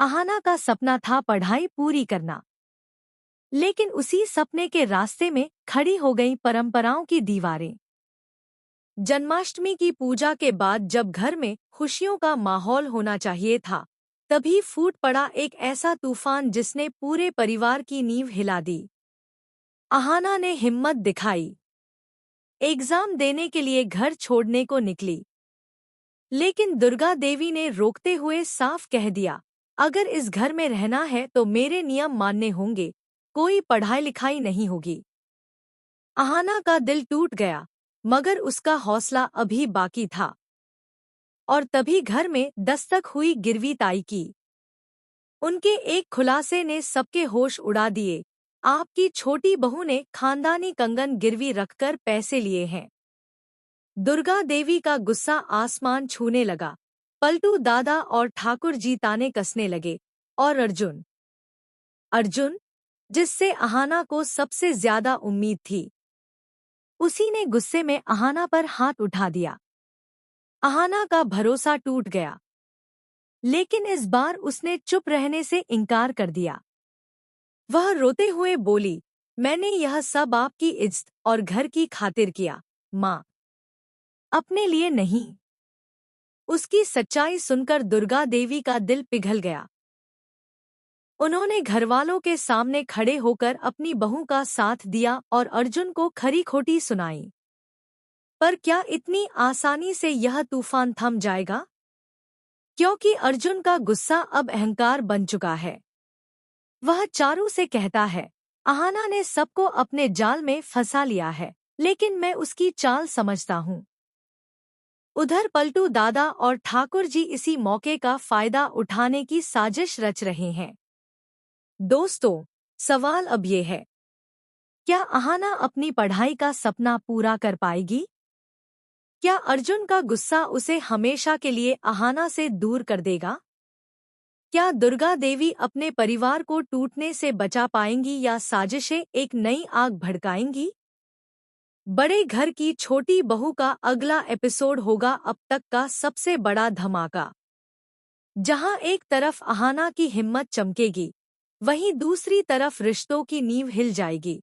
अहाना का सपना था पढ़ाई पूरी करना, लेकिन उसी सपने के रास्ते में खड़ी हो गई परंपराओं की दीवारें। जन्माष्टमी की पूजा के बाद जब घर में खुशियों का माहौल होना चाहिए था, तभी फूट पड़ा एक ऐसा तूफान जिसने पूरे परिवार की नींव हिला दी। अहाना ने हिम्मत दिखाई, एग्जाम देने के लिए घर छोड़ने को निकली, लेकिन दुर्गा देवी ने रोकते हुए साफ कह दिया, अगर इस घर में रहना है तो मेरे नियम मानने होंगे, कोई पढ़ाई लिखाई नहीं होगी। अहाना का दिल टूट गया, मगर उसका हौसला अभी बाकी था। और तभी घर में दस्तक हुई गिरवी ताई की। उनके एक खुलासे ने सबके होश उड़ा दिए, आपकी छोटी बहू ने खानदानी कंगन गिरवी रखकर पैसे लिए हैं। दुर्गा देवी का गुस्सा आसमान छूने लगा। पलटू दादा और ठाकुर जी ताने कसने लगे। और अर्जुन अर्जुन जिससे अहाना को सबसे ज्यादा उम्मीद थी, उसी ने गुस्से में अहाना पर हाथ उठा दिया। अहाना का भरोसा टूट गया, लेकिन इस बार उसने चुप रहने से इनकार कर दिया। वह रोते हुए बोली, मैंने यह सब आपकी इज्जत और घर की खातिर किया, माँ, अपने लिए नहीं। उसकी सच्चाई सुनकर दुर्गा देवी का दिल पिघल गया। उन्होंने घरवालों के सामने खड़े होकर अपनी बहू का साथ दिया और अर्जुन को खरी खोटी सुनाई। पर क्या इतनी आसानी से यह तूफान थम जाएगा? क्योंकि अर्जुन का गुस्सा अब अहंकार बन चुका है। वह चारू से कहता है, अहाना ने सबको अपने जाल में फंसा लिया है, लेकिन मैं उसकी चाल समझता हूँ। उधर पलटू दादा और ठाकुर जी इसी मौके का फायदा उठाने की साजिश रच रहे हैं। दोस्तों, सवाल अब ये है, क्या अहाना अपनी पढ़ाई का सपना पूरा कर पाएगी? क्या अर्जुन का गुस्सा उसे हमेशा के लिए अहाना से दूर कर देगा? क्या दुर्गा देवी अपने परिवार को टूटने से बचा पाएंगी या साजिशें एक नई आग भड़काएंगी? बड़े घर की छोटी बहू का अगला एपिसोड होगा अब तक का सबसे बड़ा धमाका। जहां एक तरफ अहाना की हिम्मत चमकेगी, वहीं दूसरी तरफ रिश्तों की नींव हिल जाएगी।